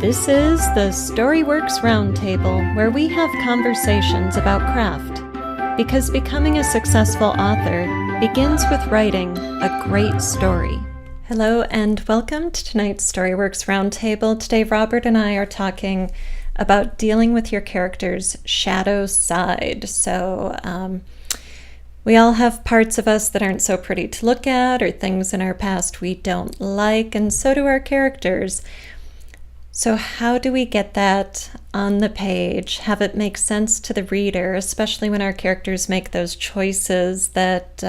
This is the Storyworks Roundtable, where we have conversations about craft. Because becoming a successful author begins with writing a great story. Hello and welcome to tonight's Storyworks Roundtable. Today Robert and I are talking about dealing with your character's shadow side. So we all have parts of us that aren't so pretty to look at, or things in our past we don't like, and so do our characters. So how do we get that on the page, have it make sense to the reader, especially when our characters make those choices that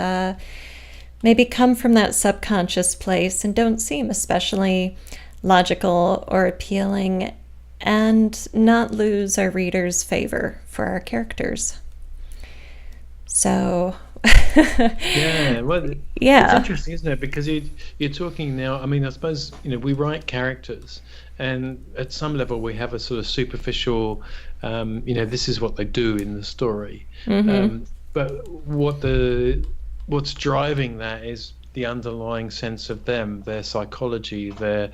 maybe come from that subconscious place and don't seem especially logical or appealing, and not lose our readers' favor for our characters? So Yeah, well, it's interesting, isn't it? Because you're talking now. I mean, I suppose we write characters, and at some level we have a sort of superficial, this is what they do in the story. But what's driving that is the underlying sense of them, their psychology, their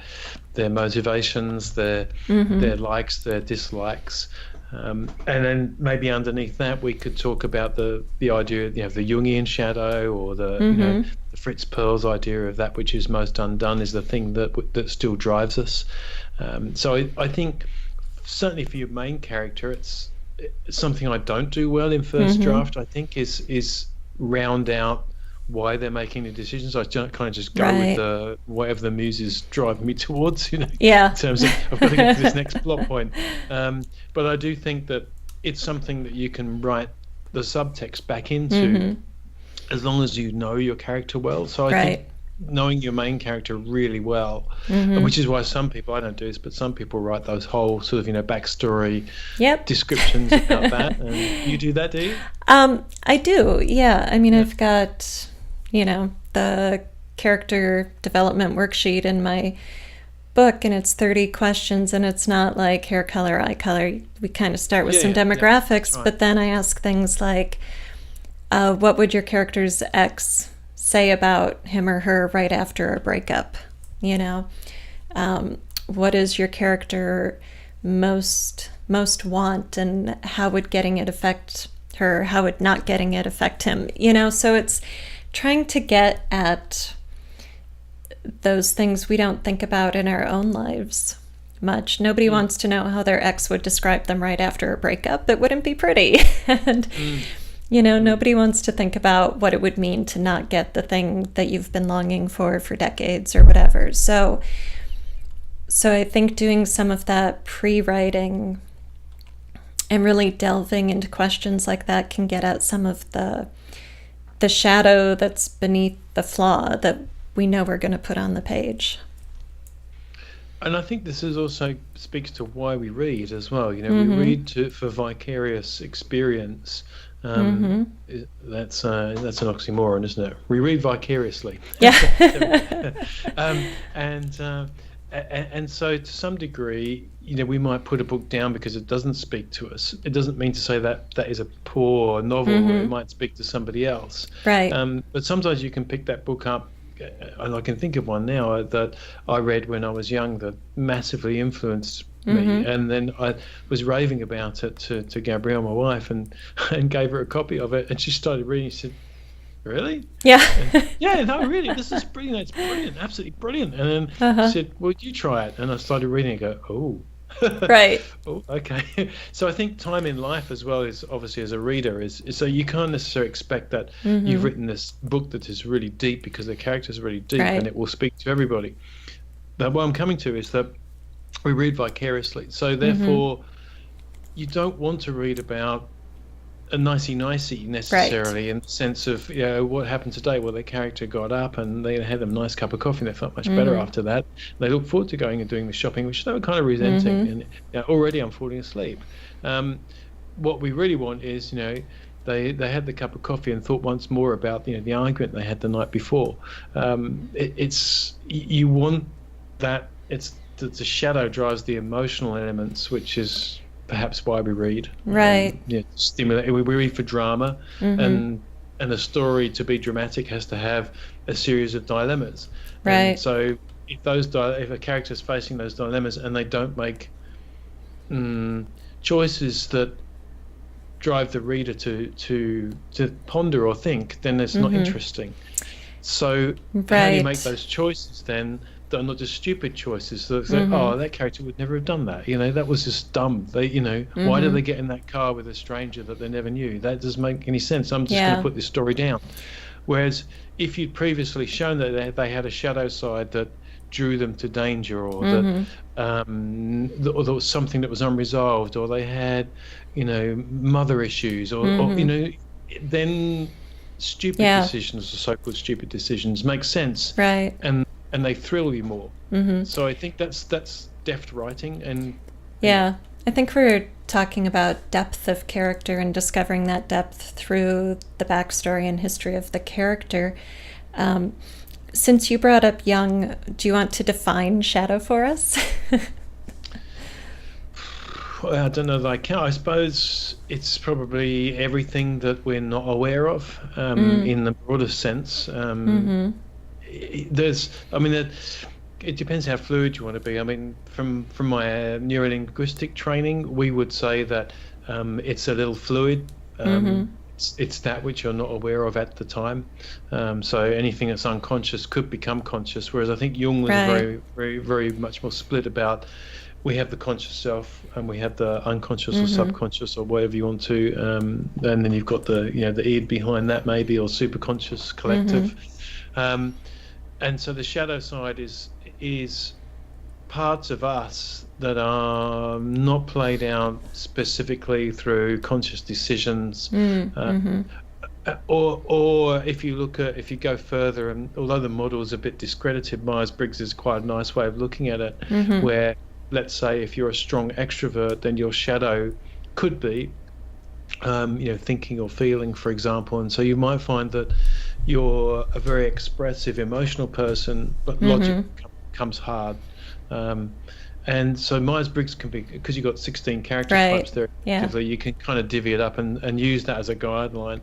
motivations, their likes, their dislikes. And then maybe underneath that we could talk about the idea of the Jungian shadow, or the Fritz Perls idea of that which is most undone is the thing that still drives us. So I think certainly for your main character, it's something I don't do well in first draft. I think is round out why they're making the decisions. I don't kind of just go with whatever the muses drive me towards, in terms of I've got to get to this next plot point. But I do think that it's something that you can write the subtext back into as long as you know your character well. So I think knowing your main character really well, which is why some people, I don't do this, but some people write those whole sort of backstory descriptions about that. And you do that, do you? I do, yeah. I mean, I've got the character development worksheet in my book, and it's 30 questions, and it's not like hair color, eye color. We kind of start with some demographics, but then I ask things like, what would your character's ex say about him or her right after a breakup? What is your character most want, and how would getting it affect her? How would not getting it affect him? So it's trying to get at those things we don't think about in our own lives much. Nobody wants to know how their ex would describe them right after a breakup. It wouldn't be pretty. And nobody wants to think about what it would mean to not get the thing that you've been longing for decades or whatever. So I think doing some of that pre-writing and really delving into questions like that can get at some of the shadow that's beneath the flaw that we know we're going to put on the page. And I think this is also speaks to why we read as well. We read for vicarious experience. That's an oxymoron, isn't it? We read vicariously. Yeah. And so to some degree, we might put a book down because it doesn't speak to us. It doesn't mean to say that is a poor novel, or it might speak to somebody else. Right. But sometimes you can pick that book up, and I can think of one now that I read when I was young that massively influenced me, and then I was raving about it to Gabrielle, my wife, and gave her a copy of it, and she started reading. She said, "Really?" Yeah. Yeah, no, really, this is brilliant. It's brilliant, absolutely brilliant. And then she said, "Well, you try it." And I started reading it and go, "Oh." Right. Oh, okay. So I think time in life as well is obviously as a reader is so you can't necessarily expect that you've written this book that is really deep because the characters are really deep and it will speak to everybody. But what I'm coming to is that we read vicariously. So therefore you don't want to read about a nicey necessarily in the sense of what happened today. Well, their character got up and they had a nice cup of coffee and they felt much better after that. They looked forward to going and doing the shopping, which they were kind of resenting, and already I'm falling asleep. What we really want is they had the cup of coffee and thought once more about the argument they had the night before. It's you want that. It's the shadow drives the emotional elements, which is perhaps why we read. Right. Stimulate. We read for drama, and a story to be dramatic has to have a series of dilemmas. Right. And so if a character's facing those dilemmas and they don't make choices that drive the reader to ponder or think, then it's not interesting. So how do you make those choices then that are not just stupid choices? So oh, that character would never have done that. That was just dumb. They, why did they get in that car with a stranger that they never knew? That doesn't make any sense. I'm just going to put this story down. Whereas if you'd previously shown that they had a shadow side that drew them to danger, or that or there was something that was unresolved, or they had, mother issues, or then stupid decisions, or so-called stupid decisions, make sense, right? And they thrill you more. So I think that's deft writing, and I think we're talking about depth of character and discovering that depth through the backstory and history of the character. Since you brought up Jung, do you want to define shadow for us? I don't know that I can. I suppose it's probably everything that we're not aware of, in the broadest sense. It depends how fluid you want to be. I mean, from my neuro-linguistic training, we would say that it's a little fluid. It's that which you're not aware of at the time. So anything that's unconscious could become conscious. Whereas I think Jung was very, very, very much more split about, we have the conscious self and we have the unconscious or subconscious, or whatever you want to, and then you've got the the id behind that, maybe, or superconscious collective. And so the shadow side is parts of us that are not played out specifically through conscious decisions, or if you go further, and although the model is a bit discredited, Myers-Briggs is quite a nice way of looking at it, where, let's say, if you're a strong extrovert, then your shadow could be thinking or feeling, for example. And so you might find that you're a very expressive, emotional person, but logic comes hard. And so Myers-Briggs can be, because you've got 16 character types there, you can kind of divvy it up and use that as a guideline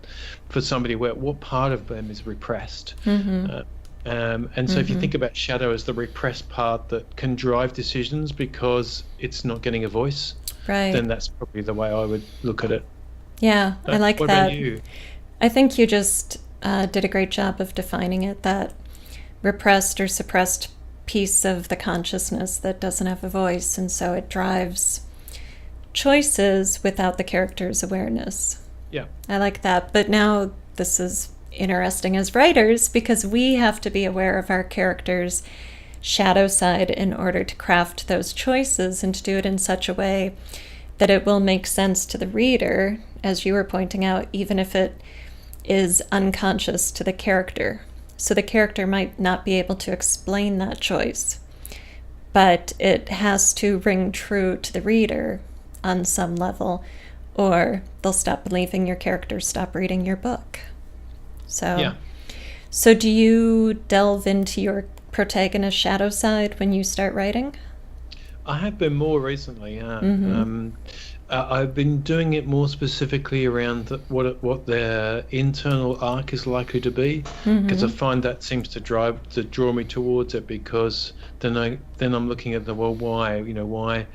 for somebody where what part of them is repressed. And so if you think about shadow as the repressed part that can drive decisions because it's not getting a voice, then that's probably the way I would look at it. Yeah, I like that. What about you? I think you just did a great job of defining it, that repressed or suppressed piece of the consciousness that doesn't have a voice, and so it drives choices without the character's awareness. Yeah. I like that. But now this is interesting as writers, because we have to be aware of our character's shadow side in order to craft those choices, and to do it in such a way that it will make sense to the reader, as you were pointing out, even if it is unconscious to the character. So the character might not be able to explain that choice, but it has to ring true to the reader on some level, or they'll stop believing your character, stop reading your book. So do you delve into your protagonist's shadow side when you start writing? I have been more recently. I've been doing it more specifically around what their internal arc is likely to be, because I find that seems to draw me towards it, because then I'm looking at why,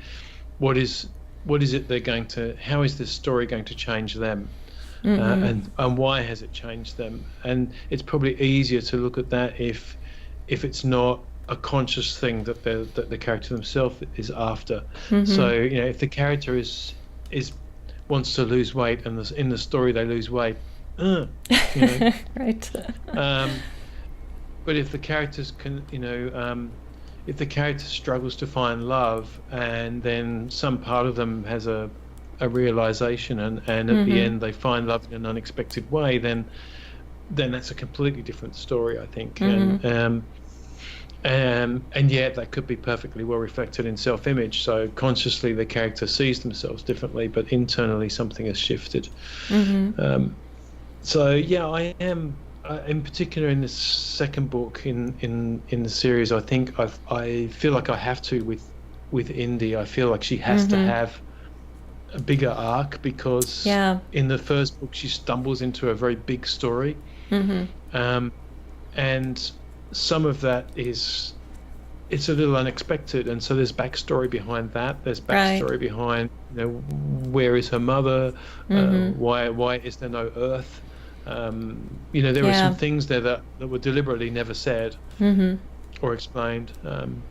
what is it they're going to, how is this story going to change them, and why has it changed them? And it's probably easier to look at that if it's not a conscious thing that the character themselves is after. So if the character is wants to lose weight, and in the story they lose weight, right. But if the characters can, if the character struggles to find love, and then some part of them has a realization, and at the end they find love in an unexpected way, then that's a completely different story, I think. And yet that could be perfectly well reflected in self-image. So consciously the character sees themselves differently, but internally something has shifted. So yeah, I am in particular in this second book in the series. I think I feel like I have to with Indy. I feel like she has to have a bigger arc, because in the first book she stumbles into a very big story, and some of that is it's a little unexpected, and so there's backstory behind that. There's Right. backstory behind, where is her mother? Mm-hmm. Why is there no Earth? There were some Yeah. things there that were deliberately never said Mm-hmm. or explained.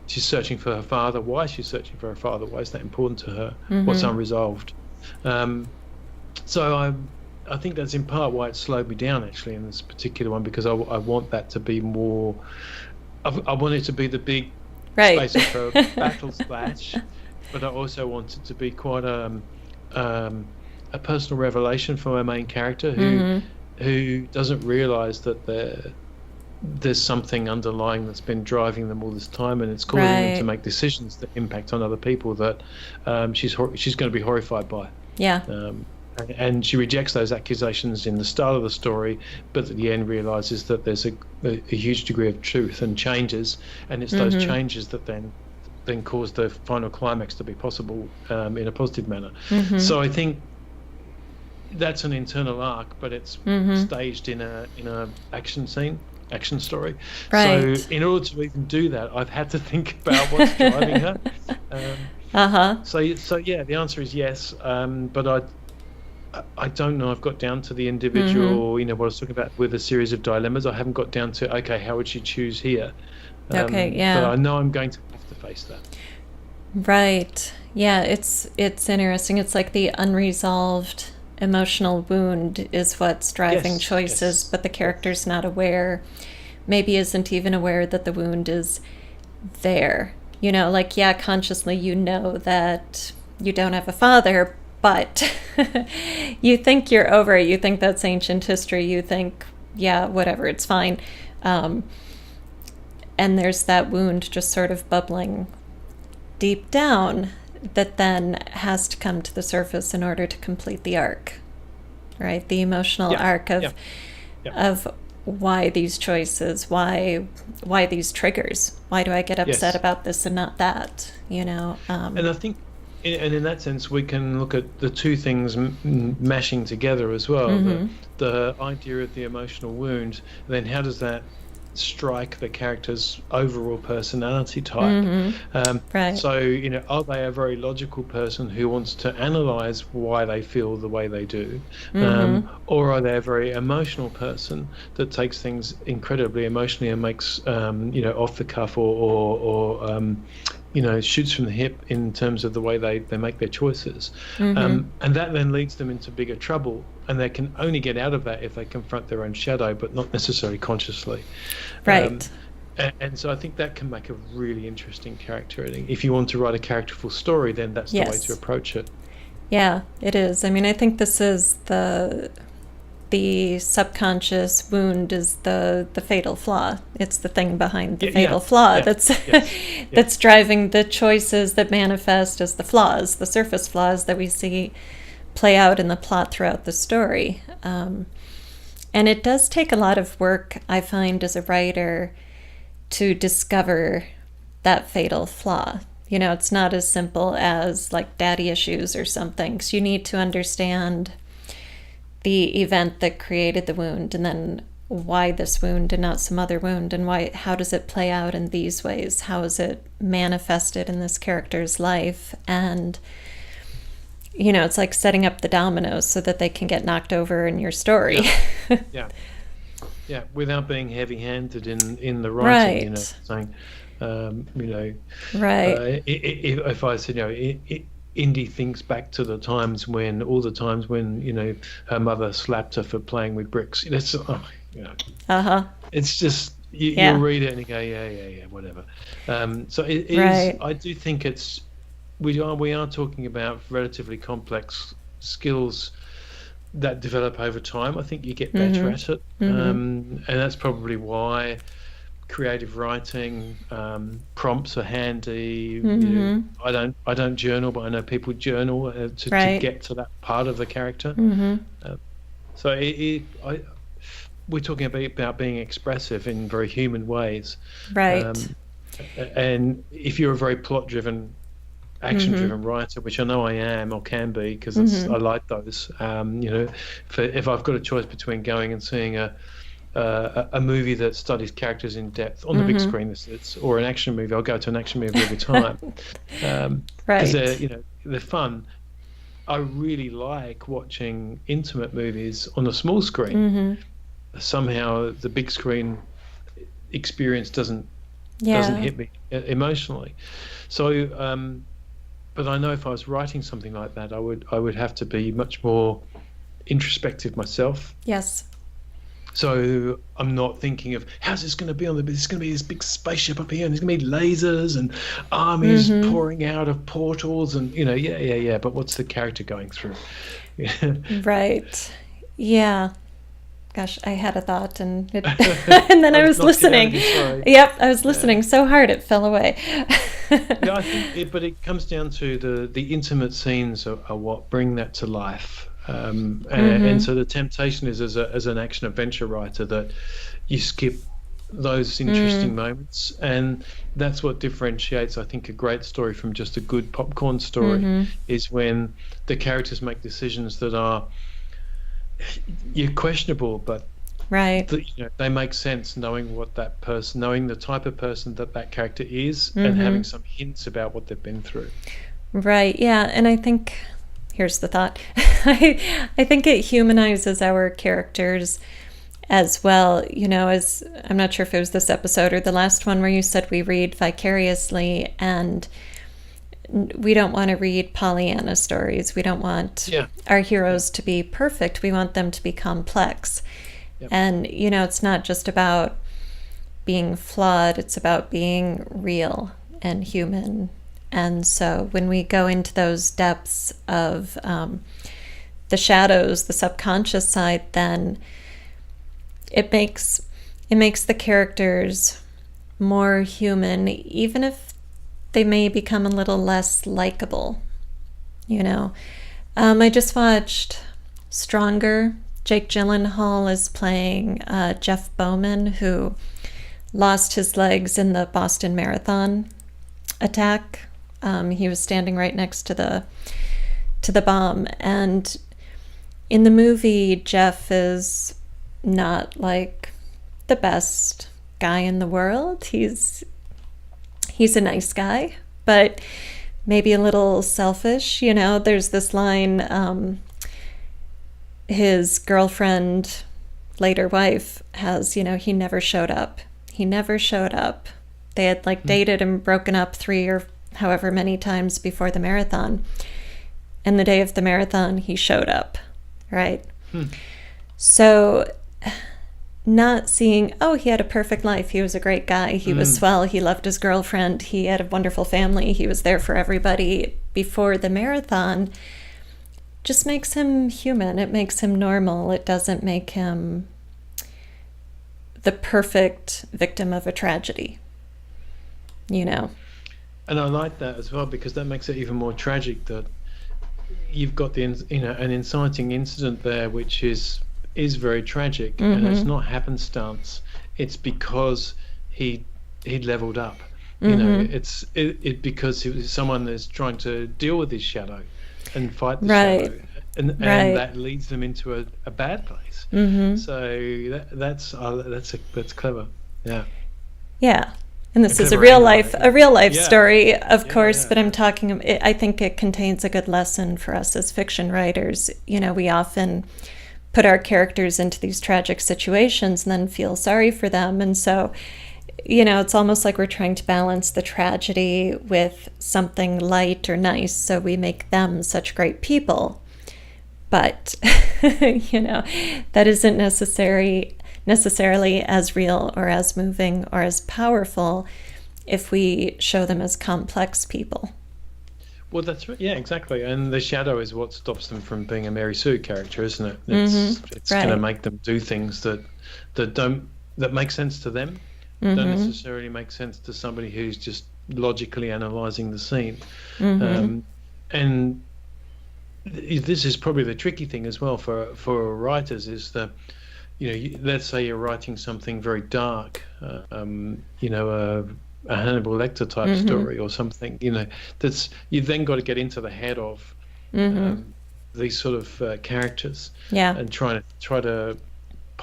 She's searching for her father. Why is she searching for her father? Why is that important to her? What's Mm-hmm. unresolved? Um, so I think that's in part why it slowed me down actually in this particular one, because I want that to be more. I want it to be the big Right. space opera battle splash, but I also want it to be quite a personal revelation for my main character Mm-hmm. who doesn't realize that there's something underlying that's been driving them all this time, and it's causing them to Right. make decisions that impact on other people that she's going to be horrified by. Yeah. And she rejects those accusations in the start of the story, but at the end realizes that there's a huge degree of truth and changes, and it's those Mm-hmm. changes that then cause the final climax to be possible in a positive manner. Mm-hmm. So I think that's an internal arc, but it's Mm-hmm. staged in a action story. So Right. in order to even do that, I've had to think about what's driving her. Um, Uh-huh. so yeah, the answer is yes, but I don't know. I've got down to the Mm-hmm. individual, what I was talking about with a series of dilemmas. I haven't got down to, okay, how would she choose here? Okay, But yeah. I know I'm going to have to face that. Right. Yeah, it's interesting. It's like the unresolved emotional wound is what's driving Yes, choices, yes, but the yes, character's not aware, maybe isn't even aware that the wound is there. Like, yeah, consciously you know that you don't have a father, but you think you're over it. You think that's ancient history. You think, yeah, whatever, it's fine. Um, and there's that wound just sort of bubbling deep down that then has to come to the surface in order to complete the arc, right? The emotional yeah, arc yeah, of yeah, of why these choices, why these triggers, why do I get upset yes. about this and not that, And I think, and in that sense, we can look at the two things mashing together as well. Mm-hmm. The idea of the emotional wound, then how does that strike the character's overall personality type? Mm-hmm. Um, Right. so, are they a very logical person who wants to analyze why they feel the way they do? Mm-hmm. Or are they a very emotional person that takes things incredibly emotionally and makes, off the cuff or shoots from the hip in terms of the way they make their choices. Mm-hmm. And that then leads them into bigger trouble. And they can only get out of that if they confront their own shadow, but not necessarily consciously. Um, Right. and so I think that can make a really interesting character. If you want to write a characterful story, then that's the way to Yes. approach it. Yeah, it is. I mean, I think this is the subconscious wound is the fatal flaw. It's the thing behind the Yeah, fatal yeah, flaw yeah, that's yes, yeah, that's driving the choices that manifest as the flaws, the surface flaws that we see play out in the plot throughout the story. And it does take a lot of work, I find, as a writer, to discover that fatal flaw. It's not as simple as like daddy issues or something. So you need to understand the event that created the wound, and then why this wound and not some other wound, and how does it play out in these ways? How is it manifested in this character's life? And it's like setting up the dominoes so that they can get knocked over in your story. yeah, yeah, yeah. Without being heavy-handed in the writing, Right. saying, Right. if I said, Indy thinks back to all the times when her mother slapped her for playing with bricks. Uh-huh. It's just you'll Yeah. read it and you go, yeah, whatever. So it is. Right. I do think we are talking about relatively complex skills that develop over time. I think you get better Mm-hmm. at it, Mm-hmm. and that's probably why creative writing prompts are handy. Mm-hmm. I don't journal, but I know people journal to Right. get to that part of the character. Mm-hmm. So we're talking about being expressive in very human ways. Right. And if you're a very plot-driven, action-driven writer, which I know I am or can be, because I like those. If I've got a choice between going and seeing a movie that studies characters in depth on the big screen, or an action movie. I'll go to an action movie every time, because they're fun. I really like watching intimate movies on a small screen. Somehow the big screen experience doesn't hit me emotionally. So, but I know if I was writing something like that, I would have to be much more introspective myself. Yes. So I'm not thinking of how's this going to be this is going to be this big spaceship up here, and there's going to be lasers and armies pouring out of portals, and but what's the character going through? Right. Yeah. Gosh, I had a thought and and then I was listening. Yep, I was listening so hard it fell away. I think but it comes down to the intimate scenes are what bring that to life. And so the temptation is, as an action adventure writer, that you skip those interesting moments, and that's what differentiates, I think, a great story from just a good popcorn story. Is when the characters make decisions that are questionable, but they make sense, knowing what that person, knowing the type of person that character is, and having some hints about what they've been through. Right. Yeah, and I think. Here's the thought. I think it humanizes our characters as well. As I'm not sure if it was this episode or the last one where you said we read vicariously, and we don't want to read Pollyanna stories. We don't want our heroes to be perfect. We want them to be complex. Yep. And, it's not just about being flawed. It's about being real and human. And so when we go into those depths of the shadows, the subconscious side, then it makes the characters more human, even if they may become a little less likable. I just watched Stronger. Jake Gyllenhaal is playing Jeff Bowman, who lost his legs in the Boston Marathon attack. He was standing right next to the bomb, and in the movie, Jeff is not like the best guy in the world. He's a nice guy, but maybe a little selfish. There's this line, his girlfriend, later wife, has, he never showed up. He never showed up. They had dated and broken up 3 or however many times before the marathon. And the day of the marathon, he showed up, right? So not seeing, he had a perfect life. He was a great guy. He was swell. He loved his girlfriend. He had a wonderful family. He was there for everybody before the marathon. Just makes him human. It makes him normal. It doesn't make him the perfect victim of a tragedy, And I like that as well, because that makes it even more tragic that you've got an inciting incident there, which is very tragic, and it's not happenstance. It's because he leveled up. It's because he was someone that's trying to deal with his shadow and fight the shadow, and that leads them into a bad place. So that's clever. Yeah. And this is a real life story, of course, but I'm talking, I think it contains a good lesson for us as fiction writers. We often put our characters into these tragic situations and then feel sorry for them. And so, it's almost like we're trying to balance the tragedy with something light or nice, so we make them such great people. But, that isn't necessarily as real or as moving or as powerful if we show them as complex people. Well, that's right. Yeah, exactly. And the shadow is what stops them from being a Mary Sue character, isn't it? It's going to make them do things that make sense to them, don't necessarily make sense to somebody who's just logically analysing the scene. And this is probably the tricky thing as well for writers, is that let's say you're writing something very dark, a Hannibal Lecter type story or something, that's, you've then got to get into the head of these sort of characters, and try to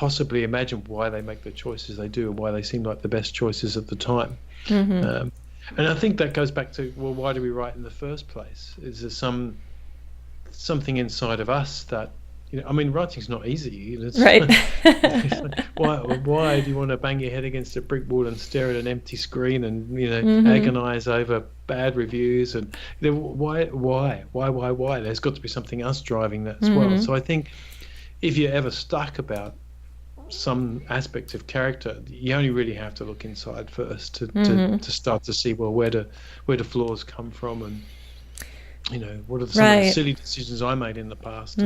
possibly imagine why they make the choices they do and why they seem like the best choices at the time. And I think that goes back to, well, why do we write in the first place? Is there something inside of us that, I mean, writing's not easy. Right. Why do you want to bang your head against a brick wall and stare at an empty screen and agonize over bad reviews? And why? There's got to be something else driving that as well. So I think if you're ever stuck about some aspect of character, you only really have to look inside first to start to see, well, where do flaws come from, and what are some of the silly decisions I made in the past,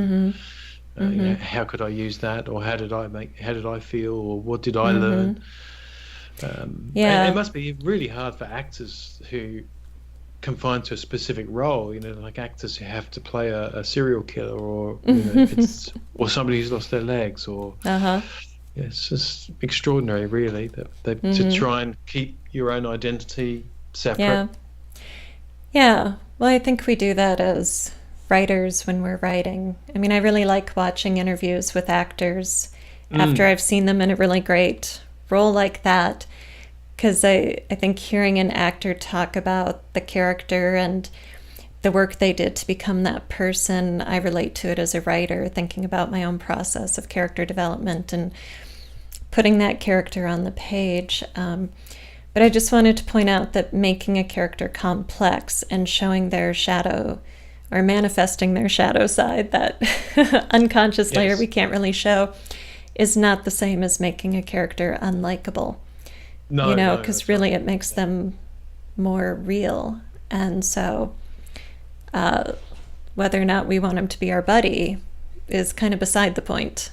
how could I use that, or how did I feel, or what did I learn? And it must be really hard for actors who confined to a specific role, like actors who have to play a serial killer, or or somebody who's lost their legs, or it's just extraordinary, really, that to try and keep your own identity separate. Yeah. Well, I think we do that as writers when we're writing. I mean, I really like watching interviews with actors after I've seen them in a really great role like that, because I think hearing an actor talk about the character and the work they did to become that person, I relate to it as a writer, thinking about my own process of character development and putting that character on the page. But I just wanted to point out that making a character complex and showing their shadow, or manifesting their shadow side, that unconscious layer we can't really show, is not the same as making a character unlikable. No, because really it makes them more real. And so whether or not we want them to be our buddy is kind of beside the point,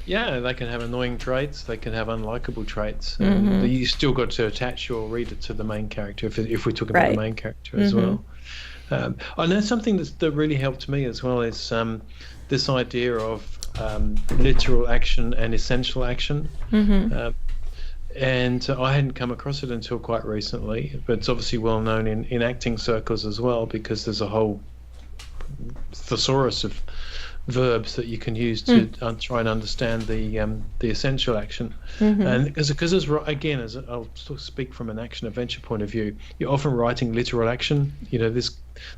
Yeah, they can have annoying traits. They can have unlikable traits. You still got to attach your reader to the main character, if we're talking about the main character as well. I know something that really helped me as well is this idea of literal action and essential action. And I hadn't come across it until quite recently, but it's obviously well known in acting circles as well, because there's a whole thesaurus of verbs that you can use to try and understand the essential action. And because again, as I'll speak from an action adventure point of view, you're often writing literal action.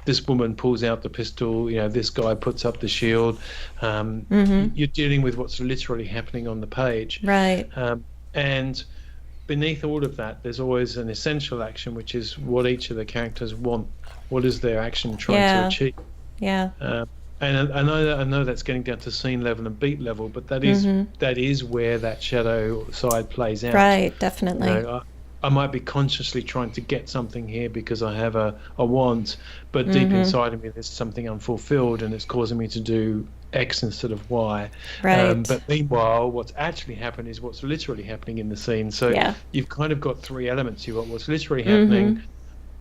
This woman pulls out the pistol, this guy puts up the shield. You're dealing with what's literally happening on the page, right? And beneath all of that, there's always an essential action, which is what each of the characters want. What is their action trying to achieve? And I know that's getting down to scene level and beat level, but that is where that shadow side plays out. Right, definitely. I might be consciously trying to get something here because I have a want, but deep inside of me there's something unfulfilled, and it's causing me to do X instead of Y. Right. But meanwhile, what's actually happened is what's literally happening in the scene. So you've kind of got three elements. You've got what's literally happening,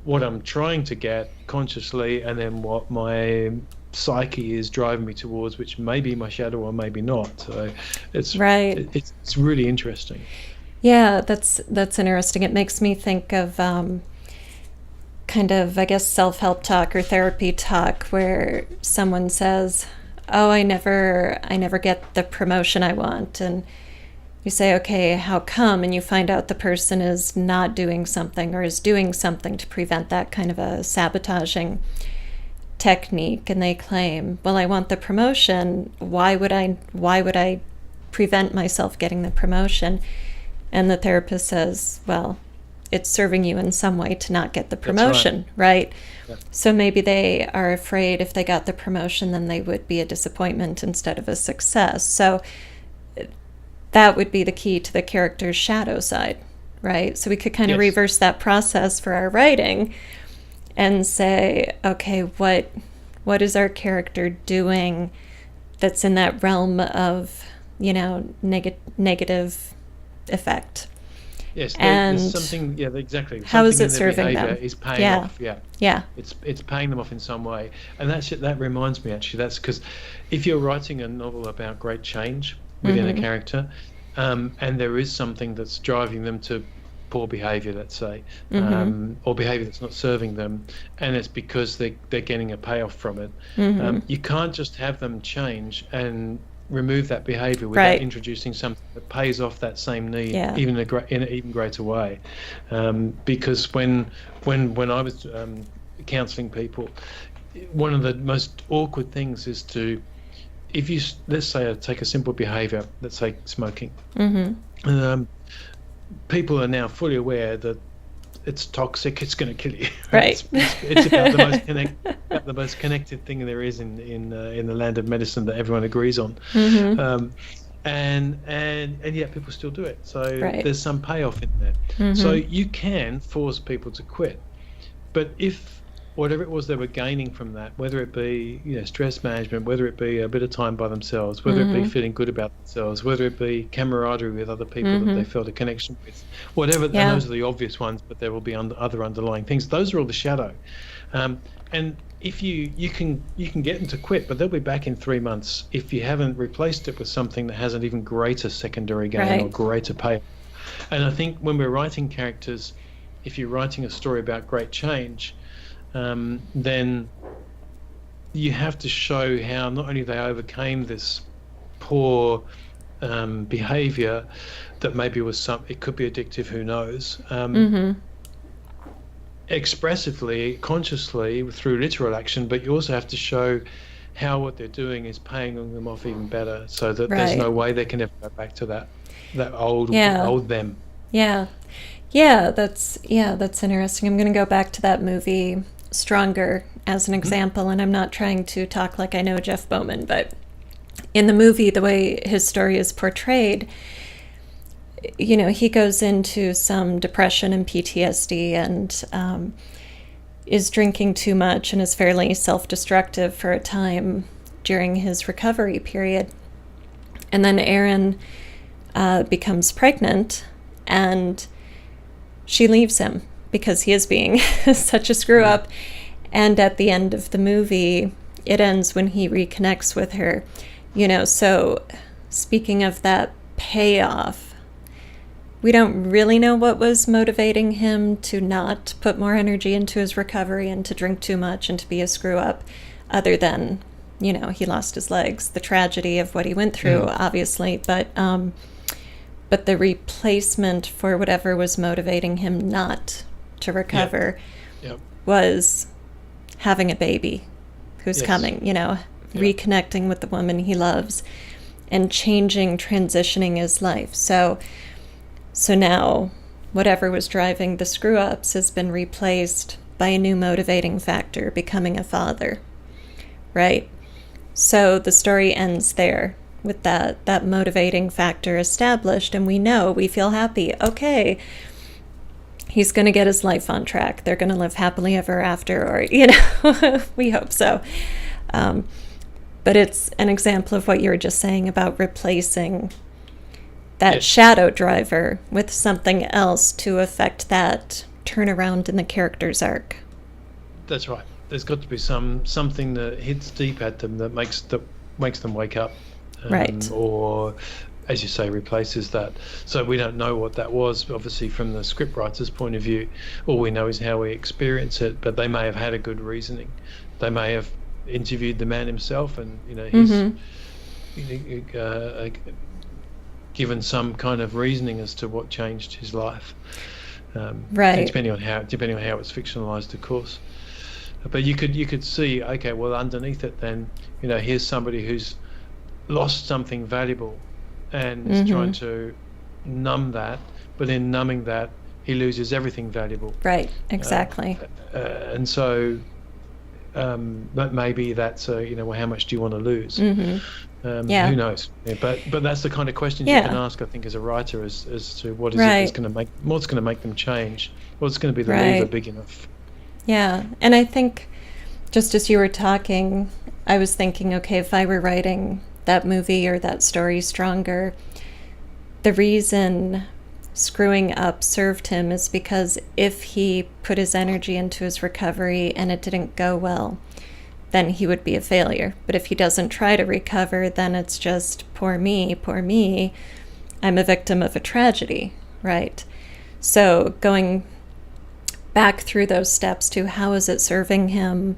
what I'm trying to get consciously, and then what my psyche is driving me towards, which may be my shadow or maybe not. So it's it's really interesting. Yeah, that's interesting. It makes me think of kind of, I guess, self-help talk or therapy talk, where someone says, "Oh, I never get the promotion I want," and you say, "Okay, how come?" And you find out the person is not doing something, or is doing something to prevent that kind of a sabotaging technique, and they claim, "Well, I want the promotion. Why would I prevent myself getting the promotion?" And the therapist says, "Well, it's serving you in some way to not get the promotion, right? Yeah. So maybe they are afraid if they got the promotion, then they would be a disappointment instead of a success." So that would be the key to the character's shadow side, right? So we could kind of reverse that process for our writing and say, okay, what is our character doing that's in that realm of, negative effect? Yes, there's something. Yeah, exactly. How is it serving them? Is paying off. Yeah. It's paying them off in some way, and that reminds me, actually. That's because if you're writing a novel about great change within a character, and there is something that's driving them to poor behavior, let's say, or behavior that's not serving them, and it's because they're getting a payoff from it. You can't just have them change and remove that behavior without introducing something that pays off that same need, even in an even greater way. Because when I was counseling people, one of the most awkward things is to, if you, let's say, take a simple behavior, let's say smoking. People are now fully aware that it's toxic, it's going to kill you. Right. It's about the most connected thing there is in the land of medicine that everyone agrees on. And yet people still do it. So there's some payoff in there. So you can force people to quit, but if whatever it was they were gaining from that, whether it be stress management, whether it be a bit of time by themselves, whether it be feeling good about themselves, whether it be camaraderie with other people that they felt a connection with, whatever, and those are the obvious ones, but there will be other underlying things. Those are all the shadow. And if you can get them to quit, but they'll be back in 3 months if you haven't replaced it with something that has an even greater secondary gain or greater payoff. And I think when we're writing characters, if you're writing a story about great change, then you have to show how not only they overcame this poor behavior that maybe was it could be addictive, who knows, expressively, consciously, through literal action, but you also have to show how what they're doing is paying them off even better, so that there's no way they can ever go back to that old them. That's interesting. I'm going to go back to that movie Stronger as an example, and I'm not trying to talk like I know Jeff Bowman, but in the movie, the way his story is portrayed, he goes into some depression and PTSD and is drinking too much and is fairly self-destructive for a time during his recovery period. And then Erin becomes pregnant, and she leaves him because he is being such a screw up. And at the end of the movie, it ends when he reconnects with her. So speaking of that payoff, we don't really know what was motivating him to not put more energy into his recovery and to drink too much and to be a screw up, other than, he lost his legs, the tragedy of what he went through, obviously. But the replacement for whatever was motivating him not to recover was having a baby who's coming, reconnecting with the woman he loves and transitioning his life. So now whatever was driving the screw-ups has been replaced by a new motivating factor, becoming a father, right? So the story ends there with that motivating factor established, and we feel happy. Okay, he's going to get his life on track. They're going to live happily ever after, or, we hope so. But it's an example of what you were just saying about replacing that shadow driver with something else to affect that turnaround in the character's arc. That's right. There's got to be something that hits deep at them that makes them wake up. Or, as you say, replaces that. So we don't know what that was, obviously, from the scriptwriter's point of view. All we know is how we experience it, but they may have had a good reasoning. They may have interviewed the man himself, and he's given some kind of reasoning as to what changed his life. Depending on how it's fictionalized, of course. But you could see, okay, well, underneath it, then here's somebody who's lost something valuable and is trying to numb that, but in numbing that, he loses everything valuable. Right, exactly. And so, but maybe that's how much do you want to lose? Who knows? But that's the kind of questions you can ask, I think, as a writer, as to what is it that's going to make them change? What's going to be the lever big enough? Yeah, and I think just as you were talking, I was thinking, okay, if I were writing that movie or that story Stronger, the reason screwing up served him is because if he put his energy into his recovery and it didn't go well, then he would be a failure. But if he doesn't try to recover, then it's just poor me, I'm a victim of a tragedy, right? So going back through those steps to how is it serving him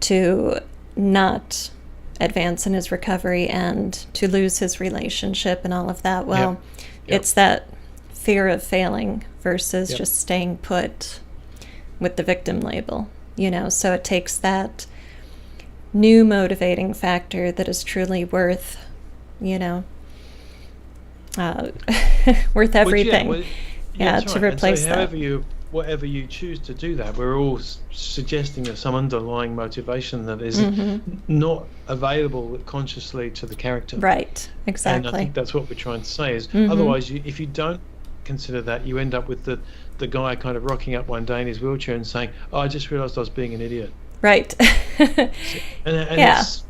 to not advance in his recovery and to lose his relationship and all of that. Well, it's that fear of failing versus just staying put with the victim label, so it takes that new motivating factor that is truly worth worth everything. To replace that. Whatever you choose to do that, we're all suggesting there's some underlying motivation that is not available consciously to the character. Right, exactly. And I think that's what we're trying to say is otherwise, if you don't consider that, you end up with the guy kind of rocking up one day in his wheelchair and saying, "Oh, I just realised I was being an idiot." Right. It's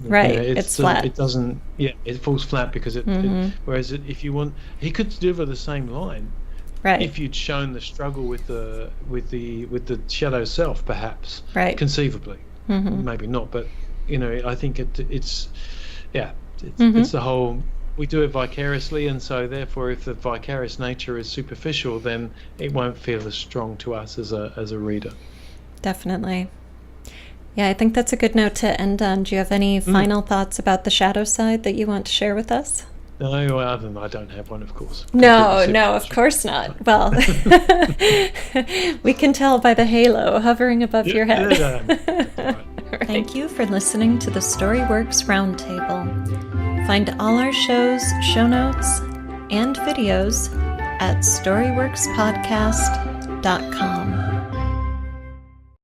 right. It's flat. It doesn't. Yeah, it falls flat because whereas if you want, he could deliver the same line. Right. If you'd shown the struggle with the shadow self, perhaps. Right. Conceivably. Maybe not, but I think it's the whole. We do it vicariously, and so therefore, if the vicarious nature is superficial, then it won't feel as strong to us as a reader. Definitely. Yeah, I think that's a good note to end on. Do you have any final thoughts about the shadow side that you want to share with us? No, other than I don't have one, of course. No, of course not. Well, we can tell by the halo hovering above your head. Right. Thank you for listening to the Storyworks Roundtable. Find all our shows, show notes, and videos at storyworkspodcast.com.